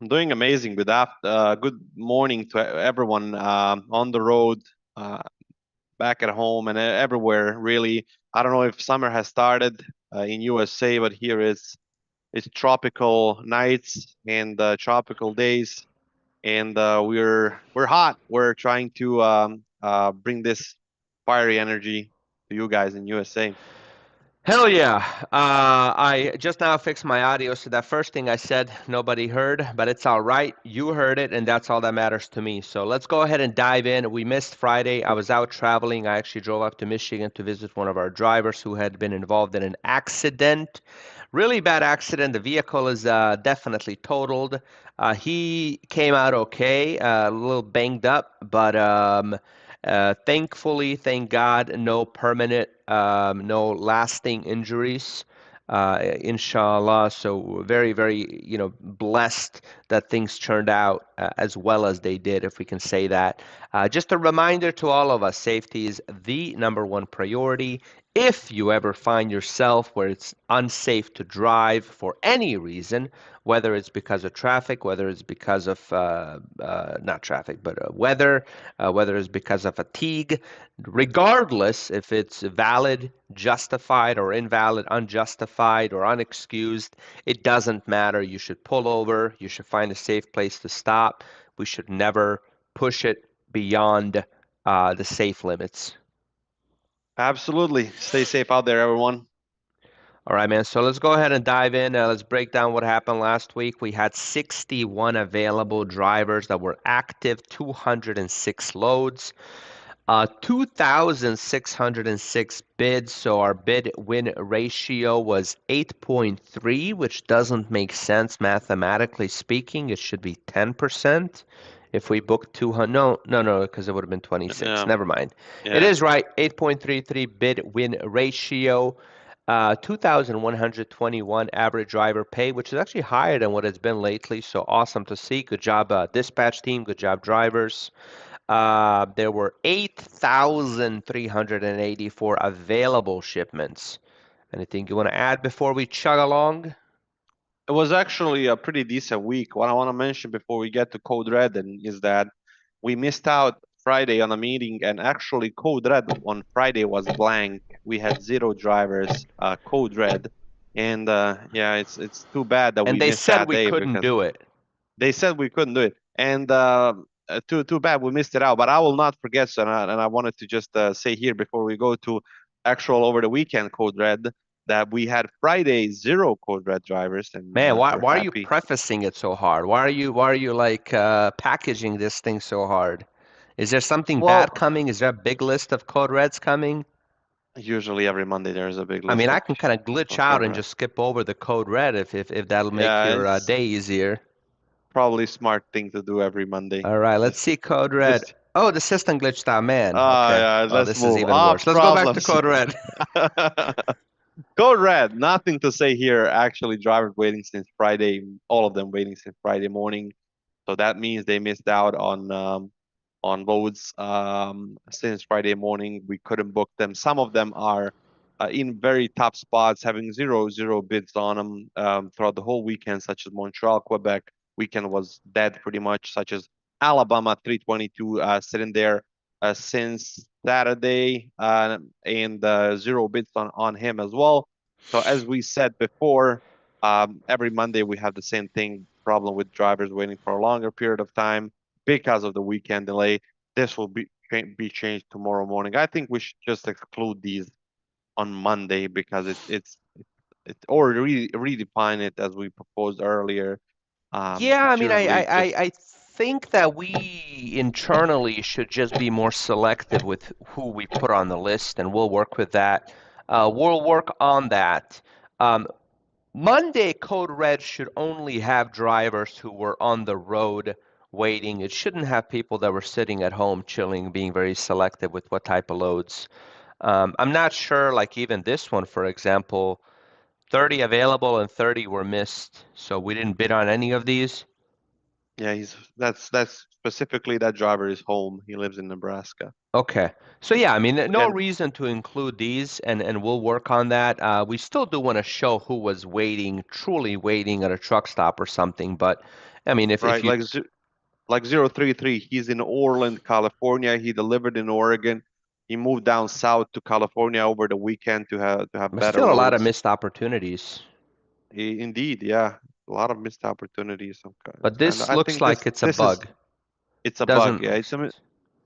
I'm doing amazing. Good morning to everyone on the road, uh, back at home, and everywhere. Really, I don't know if summer has started in USA, but here it's tropical nights and tropical days, and we're hot. We're trying to bring this fiery energy to you guys in USA. Hell yeah. I just now fixed my audio, so that first thing I said, nobody heard, but it's all right. You heard it, and that's all that matters to me. So let's go ahead and dive in. We missed Friday. I was out traveling. I actually drove up to Michigan to visit one of our drivers who had been involved in an accident. Really bad accident. The vehicle is definitely totaled. He came out okay, a little banged up, but thankfully, thank God, no permanent, no lasting injuries. Inshallah. So very, very, blessed that things turned out as well as they did, if we can say that. Just a reminder to all of us, safety is the number one priority. If you ever find yourself where it's unsafe to drive for any reason, whether it's because of traffic, whether it's because of not traffic, but weather, whether it's because of fatigue, regardless if it's valid, justified, or invalid, unjustified, or unexcused, it doesn't matter. You should pull over. You should find a safe place to stop. We should never push it beyond the safe limits. Absolutely. Stay safe out there, everyone. All right, man. So let's go ahead and dive in. Let's break down what happened last week. We had 61 available drivers that were active, 206 loads. 2,606 bids, so our bid win ratio was 8.3, which doesn't make sense mathematically speaking. It should be 10%. If we booked 200, no, because it would have been 26. Yeah, Never mind. It yeah. is right, 8.33 bid win ratio. 2,121 average driver pay, which is actually higher than what it's been lately. So awesome to see. Good job, dispatch team. Good job, drivers. There were 8,384 available shipments. Anything you want to add before we chug along? It was actually a pretty decent week. What I want to mention before we get to Code Red is that we missed out Friday on a meeting, and actually Code Red on Friday was blank. We had zero drivers, Code Red, and yeah, it's too bad that And we they missed said that we day couldn't because do it. they said we couldn't do it, and too bad we missed it out. But I will not forget, so, and I wanted to just say here before we go to actual over the weekend Code Red that we had Friday zero Code Red drivers, and Man, why we're why are you happy. prefacing it so hard? Why are you like packaging this thing so hard? Is there something bad Well, coming? Is there a big list of code reds coming? usually every Monday there's a big I mean, list I can kind of glitch of out Code and Red. just skip over the code red if that'll make Yeah, your it's day easier. probably smart thing to do every Monday. All right, let's Just, see code red. just, Oh, the system glitched out, man. Okay. yeah, Oh, let's this is move. even worse. Let's go back to Problems. code red. Code Red, nothing to say here. Actually, drivers waiting since Friday, all of them waiting since Friday morning. So that means they missed out on loads since Friday morning. We couldn't book them. Some of them are in very top spots, having zero bids on them throughout the whole weekend, such as Montreal, Quebec. Weekend was dead pretty much, such as Alabama 322 sitting there since Saturday and zero bids on him as well. So as we said before, every Monday we have the same thing problem with drivers waiting for a longer period of time because of the weekend delay. This will be changed tomorrow morning. I think we should just exclude these on Monday because it or redefine it as we proposed earlier. Yeah, I It's mean, I, I, usually I just I think that we internally should just be more selective with who we put on the list, and we'll work with that. We'll work on that. Um, Monday Code Red should only have drivers who were on the road waiting. It shouldn't have people that were sitting at home chilling, being very selective with what type of loads. I'm not sure, like even this one, for example, 30 available and 30 were missed, so we didn't bid on any of these. yeah. He's that's specifically that driver is home. He lives in Nebraska. Okay. So yeah, I mean, no And reason to include these, and we'll work on that. We still do want to show who was waiting, truly waiting at a truck stop or something, but I mean, if right? you Like 033. He's in Orland, California. He delivered in Oregon. He moved down south to California over the weekend to have there's better still a lot of roads. missed opportunities. Indeed, yeah, a lot of missed opportunities. But And this I looks think like it's a this is bug. it's a bug. Doesn't, Yeah,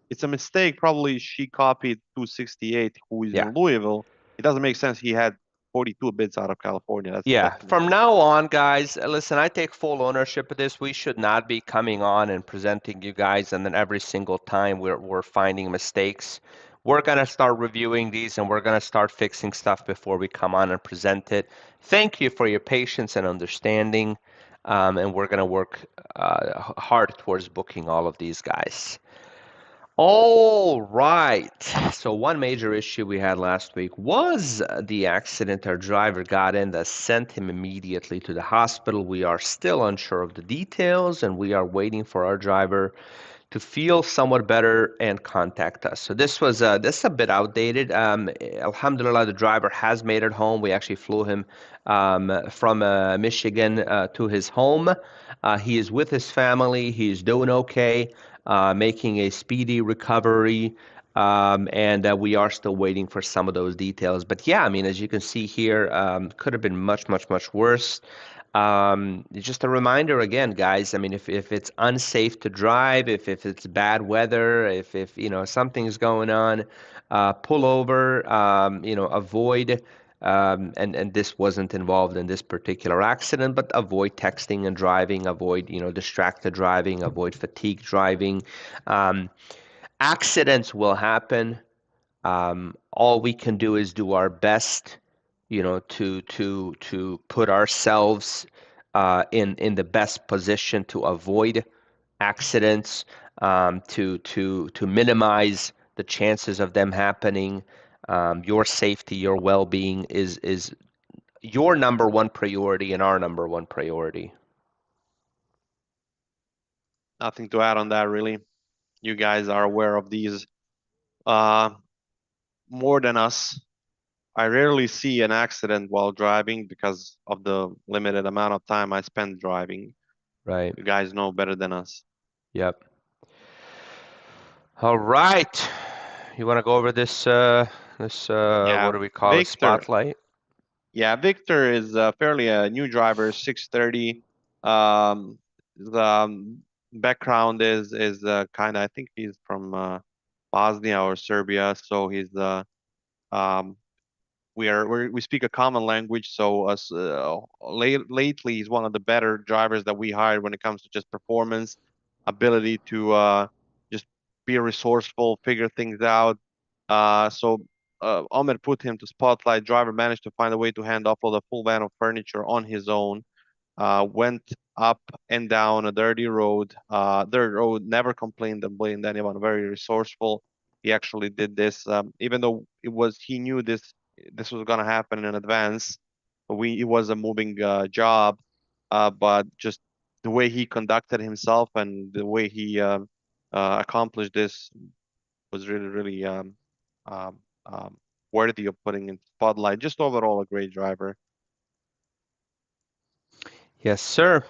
it's a mistake. Probably she copied 268, who is yeah. in Louisville. It doesn't make sense. He had 42 bids out of California. Yeah, That's a from mistake. now on, guys, listen, I take full ownership of this. We should not be coming on and presenting you guys, and then every single time we're finding mistakes. We're gonna start reviewing these and we're gonna start fixing stuff before we come on and present it. Thank you for your patience and understanding, and we're gonna work hard towards booking all of these guys. All right. So one major issue we had last week was the accident our driver got in that sent him immediately to the hospital. We are still unsure of the details, and we are waiting for our driver to feel somewhat better and contact us. So this is a bit outdated. Alhamdulillah, the driver has made it home. We actually flew him from Michigan to his home. He is with his family. He's doing okay, making a speedy recovery. And we are still waiting for some of those details. But yeah, I mean, as you can see here, could have been much, much, much worse. Just a reminder again, guys. I mean, if it's unsafe to drive, if it's bad weather, if you know something's going on, pull over. Avoid. And this wasn't involved in this particular accident, but avoid texting and driving. Avoid distracted driving. Avoid fatigue driving. Um, Accidents will happen. All we can do is do our best, to put ourselves in the best position to avoid accidents, to minimize the chances of them happening. Your safety, your well-being is your number one priority and our number one priority. Nothing to add on that, really. You guys are aware of these uh, more than us. I rarely see an accident while driving because of the limited amount of time I spend driving. Right. You guys know better than us. Yep. All right. You want to go over this what Yeah, do we call it? Victor. Spotlight? Yeah, Victor is fairly a new driver, 630. The background is kind of, I think he's from Bosnia or Serbia, so he's um, we speak a common language. So lately he's one of the better drivers that we hired when it comes to just performance, ability to just be resourceful, figure things out. So Ahmed put him to spotlight. Driver managed to find a way to hand offload a full van of furniture on his own. Went up and down a dirty road. Dirt road, never complained and blamed anyone. Very resourceful. He actually did this, even though he knew this was gonna happen in advance. It was a moving job, but just the way he conducted himself and the way he accomplished this was really, really um, worthy of putting in spotlight. Just overall, a great driver. Yes, sir.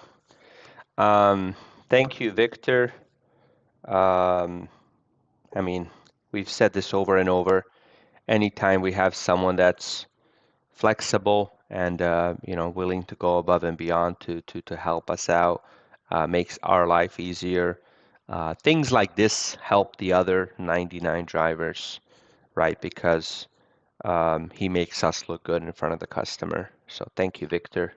Um, Thank you, Victor. Um, I mean, we've said this over and over. Anytime we have someone that's flexible and willing to go above and beyond to help us out, makes our life easier. Things like this help the other 99 drivers, right? Because he makes us look good in front of the customer. So thank you, Victor.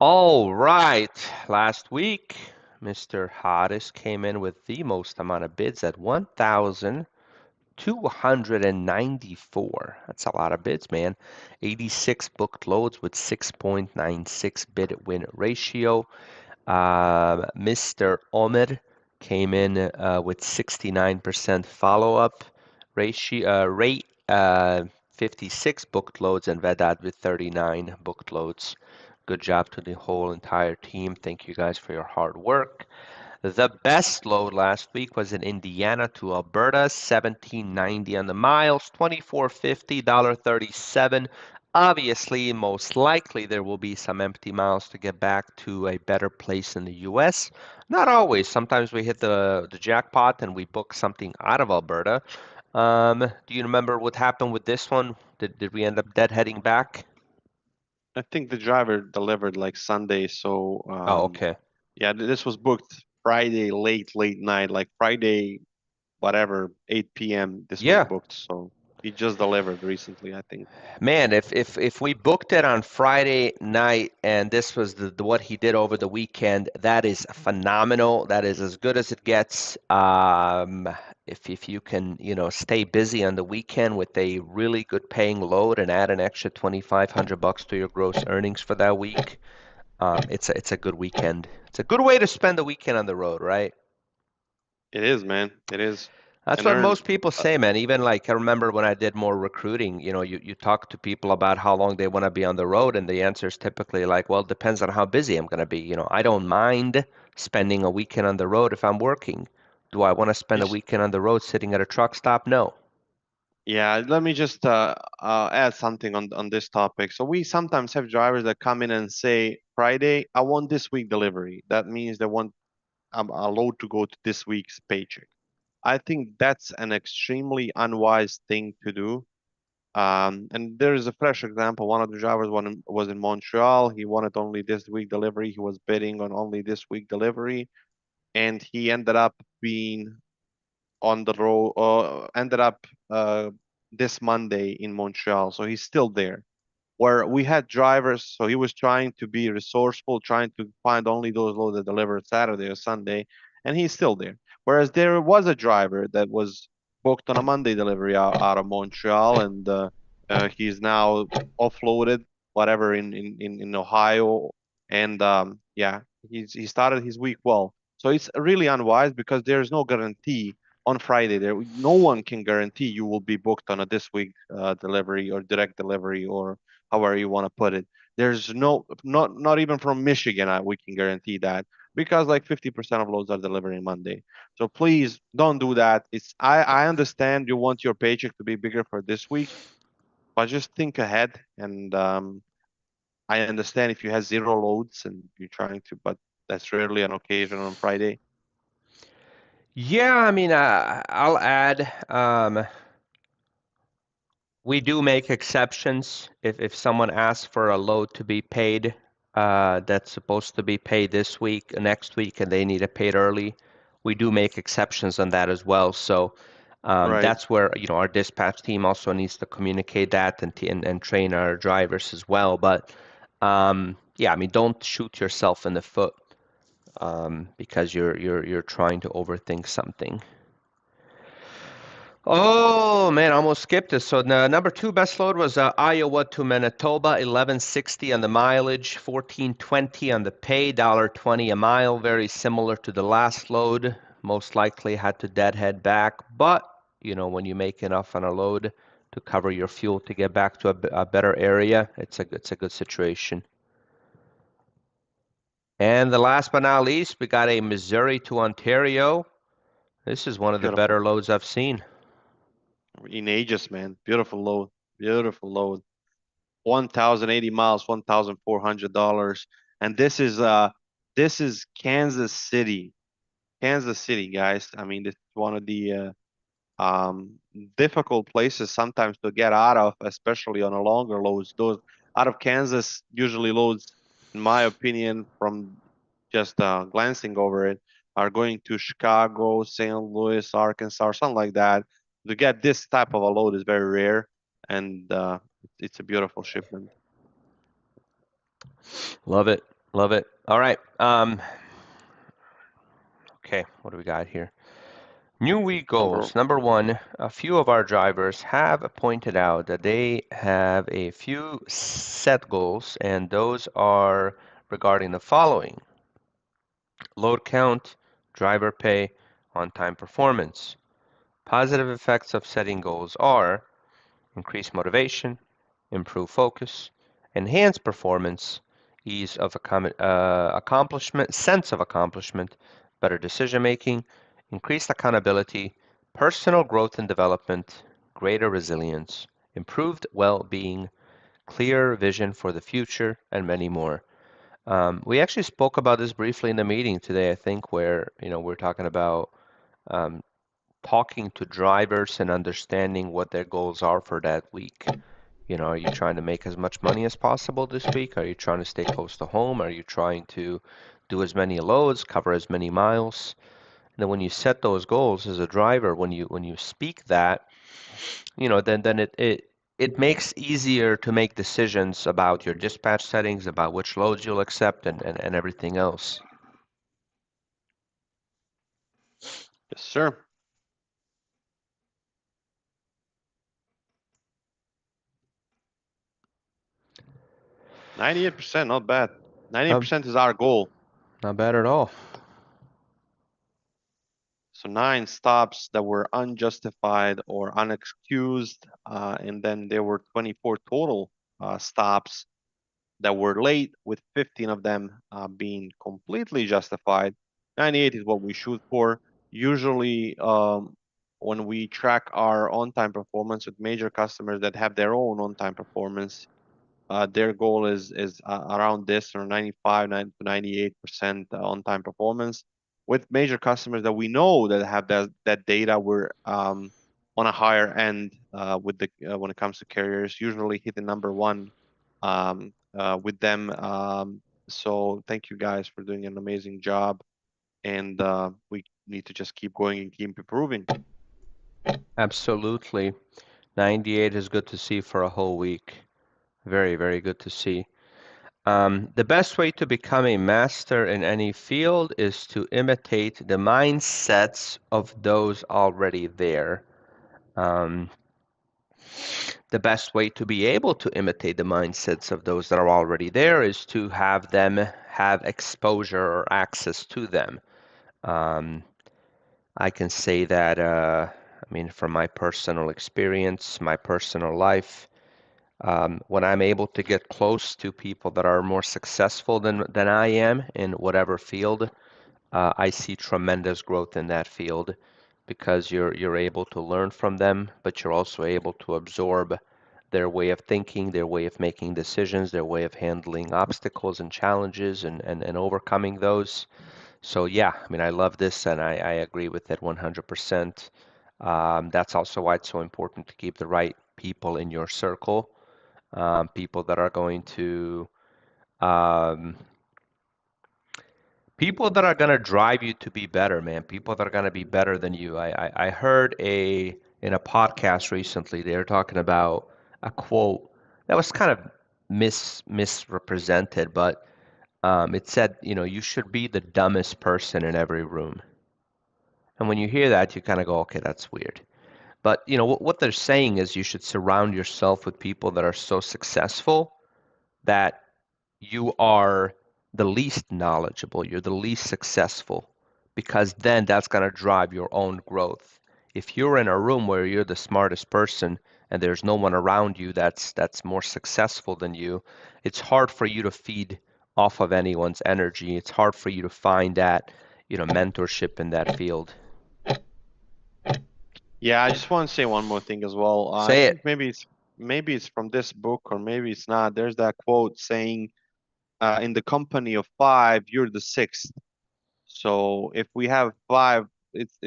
All right. Last week, Mr. Hodges came in with the most amount of bids at 1,294. That's a lot of bids, man. 86 booked loads with 6.96 bid win ratio. Mr. Omer came in with 69% follow-up rate, 56 booked loads, and Vedad with 39 booked loads. Good job to the whole entire team. Thank you guys for your hard work. The best load last week was in Indiana to Alberta, 1790 on the miles, 2450, $1.37 Obviously, most likely there will be some empty miles to get back to a better place in the US. Not always. Sometimes we hit the jackpot and we book something out of Alberta. Do you remember what happened with this one? Did we end up deadheading back? I think the driver delivered like Sunday, so Oh, okay. yeah, this was booked Friday late night, like Friday whatever 8 p.m. This was Yeah. booked, so he just delivered recently, I think. Man, if we booked it on Friday night and this was what he did over the weekend, that is phenomenal. That is as good as it gets. If you can, stay busy on the weekend with a really good paying load and add an extra 2,500 bucks to your gross earnings for that week, it's a good weekend. It's a good way to spend the weekend on the road, right? It is, man. It is. That's And what earn most people uh, say, man. Even like I remember when I did more recruiting, you talk to people about how long they want to be on the road, and the answer is typically like, well, it depends on how busy I'm going to be. I don't mind spending a weekend on the road if I'm working. Do I want to spend a just weekend on the road sitting at a truck stop? No. yeah, let me just add something on this topic. So we sometimes have drivers that come in and say, Friday, I want this week delivery. That means they want a load to go to this week's paycheck. I think that's an extremely unwise thing to do. And there is a fresh example. One of the drivers was in Montreal. He wanted only this week delivery. He was bidding on only this week delivery, and he ended up being on the road. Ended up this Monday in Montreal, so he's still there where we had drivers, so he was trying to be resourceful, trying to find only those loads that delivered Saturday or Sunday, and he's still there. Whereas there was a driver that was booked on a Monday delivery out of Montreal, and he's now offloaded, whatever, in Ohio, and yeah, he started his week well. So it's really unwise because there's no guarantee on Friday. No one can guarantee you will be booked on a this week delivery or direct delivery or however you want to put it. There's not even from Michigan we can guarantee that because like 50% of loads are delivering Monday. So please don't do that. I understand you want your paycheck to be bigger for this week, but just think ahead. And I understand if you have zero loads and you're trying to, but that's rarely an occasion on Friday. Yeah, I mean, I'll add. We do make exceptions if someone asks for a load to be paid that's supposed to be paid this week, next week, and they need it paid early. We do make exceptions on that as well. So Right. that's where our dispatch team also needs to communicate that and train our drivers as well. But yeah, I mean, don't shoot yourself in the foot because you're trying to overthink something. Oh man, I almost skipped this. So the number two best load was Iowa to Manitoba, 1160 on the mileage, 1420 on the pay, $1.20 a mile. Very similar to the last load. Most likely had to deadhead back, but when you make enough on a load to cover your fuel to get back to a better area, it's a good situation. And the last but not least, we got a Missouri to Ontario. This is one of the better Beautiful. loads I've seen. In ages, man. Beautiful load. Beautiful load. 1,080 miles, $1,400. And this is Kansas City. Kansas City, guys. I mean, this is one of the um, difficult places sometimes to get out of, especially on a longer loads. Those out of Kansas usually loads, in my opinion, from just glancing over it, are going to Chicago, St. Louis, Arkansas, or something like that. To get this type of a load is very rare, and it's a beautiful shipment. Love it. Love it. All right. Okay, what do we got here? New week Number goals. Number one, a few of our drivers have pointed out that they have a few set goals, and those are regarding the following: load count, driver pay, on-time performance. Positive effects of setting goals are increase motivation, improve focus, enhance performance, ease of accomplishment, sense of accomplishment, better decision making, increased accountability, personal growth and development, greater resilience, improved well being, clear vision for the future, and many more. We actually spoke about this briefly in the meeting today, I think, where we're talking about um, talking to drivers and understanding what their goals are for that week. Are you trying to make as much money as possible this week? Are you trying to stay close to home? Are you trying to do as many loads, cover as many miles? And then when you set those goals as a driver, when you speak that, then it makes easier to make decisions about your dispatch settings, about which loads you'll accept, and everything else. Yes, sir. 98%, not bad. Um, 98% is our goal. Not bad at all. So 9 stops that were unjustified or unexcused, and then there were 24 total stops that were late, with 15 of them being completely justified. 98 is what we shoot for. Usually, when we track our on-time performance with major customers that have their own on-time performance, their goal is around this, or 95 to 98% on-time performance. With major customers that we know that have that data, we're on a higher end with the when it comes to carriers, usually hitting number one with them. So thank you guys for doing an amazing job, and we need to just keep going and keep improving. Absolutely. 98 is good to see for a whole week. Very, very good to see. The best way to become a master in any field is to imitate the mindsets of those already there. Um, the best way to be able to imitate the mindsets of those that are already there is to have them have exposure or access to them. Um, I can say that, from my personal experience, my personal life, when I'm able to get close to people that are more successful than I am in whatever field, I see tremendous growth in that field because you're able to learn from them, but you're also able to absorb their way of thinking, their way of making decisions, their way of handling obstacles and challenges and overcoming those. So yeah, I love this and I agree with it 100%. That's also why it's so important to keep the right people in your circle, people that are going to um, people that are going to drive you to be better, man. People that are going to be better than you. I heard in a podcast recently, they were talking about a quote that was kind of misrepresented, but it said, you should be the dumbest person in every room. And when you hear that, you kind of go, okay, that's weird. But what they're saying is you should surround yourself with people that are so successful that you are the least knowledgeable, you're the least successful, because then that's going to drive your own growth. If you're in a room where you're the smartest person and there's no one around you that's more successful than you, it's hard for you to feed off of anyone's energy. It's hard for you to find that, mentorship in that field. Yeah, I just want to say one more thing as well. I Say think it. maybe it's from this book, or maybe it's not. There's that quote saying, "In the company of five, you're the sixth." So if we have five, it's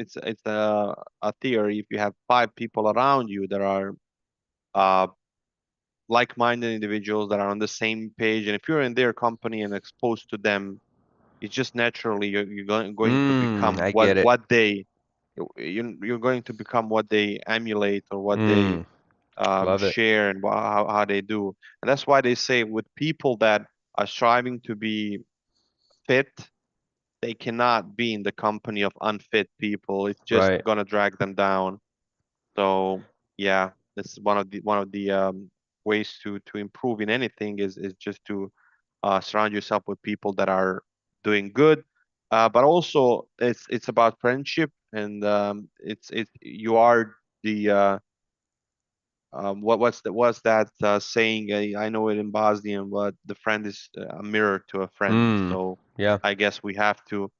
a theory. If you have five people around you that are uh, like-minded individuals that are on the same page, and if you're in their company and exposed to them, it's just naturally you're going to become I what get it. you're going to become what they emulate, or what they Mm, love it. share, and how they do. And that's why they say with people that are striving to be fit, they cannot be in the company of unfit people. It's just Right. gonna drag them down. So yeah, this is one of the ways to improve in anything, is just to surround yourself with people that are doing good. But also it's about friendship, and it's you are the what's that saying? I know it in Bosnian, but the friend is a mirror to a friend. Mm, So yeah. I guess we have to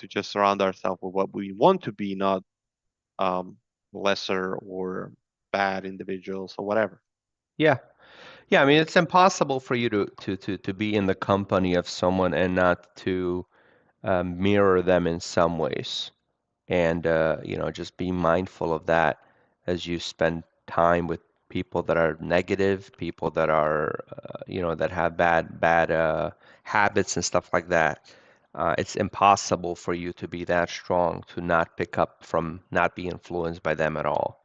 just surround ourselves with what we want to be, not um, lesser or bad individuals or whatever. Yeah. Yeah, I mean, it's impossible for you to be in the company of someone and not to mirror them in some ways. And just be mindful of that as you spend time with people that are negative, people that are that have bad habits and stuff like that. It's impossible for you to be that strong to not pick up from not be influenced by them at all.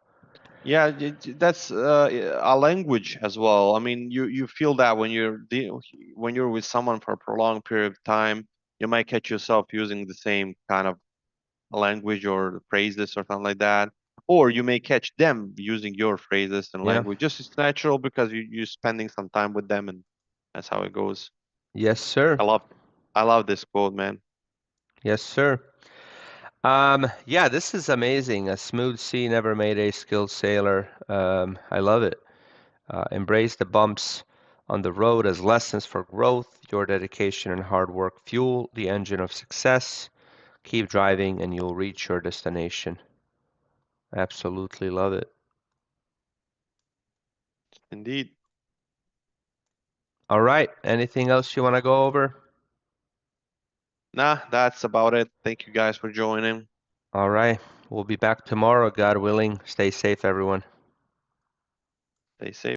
Yeah, that's a language as well. I mean, you feel that when when you're with someone for a prolonged period of time, you might catch yourself using the same kind of language or phrases or something like that, or you may catch them using your phrases and Yeah. language. Just it's natural because you're spending some time with them, and that's how it goes. Yes, sir. I love I love this quote, man. Yes, sir. Yeah, this is amazing. A smooth sea never made a skilled sailor. I love it. Embrace the bumps on the road as lessons for growth. Your dedication and hard work fuel the engine of success. Keep driving and you'll reach your destination. Absolutely love it. Indeed. All right. Anything else you want to go over? Nah, that's about it. Thank you guys for joining. All right. We'll be back tomorrow, God willing. Stay safe, everyone. Stay safe.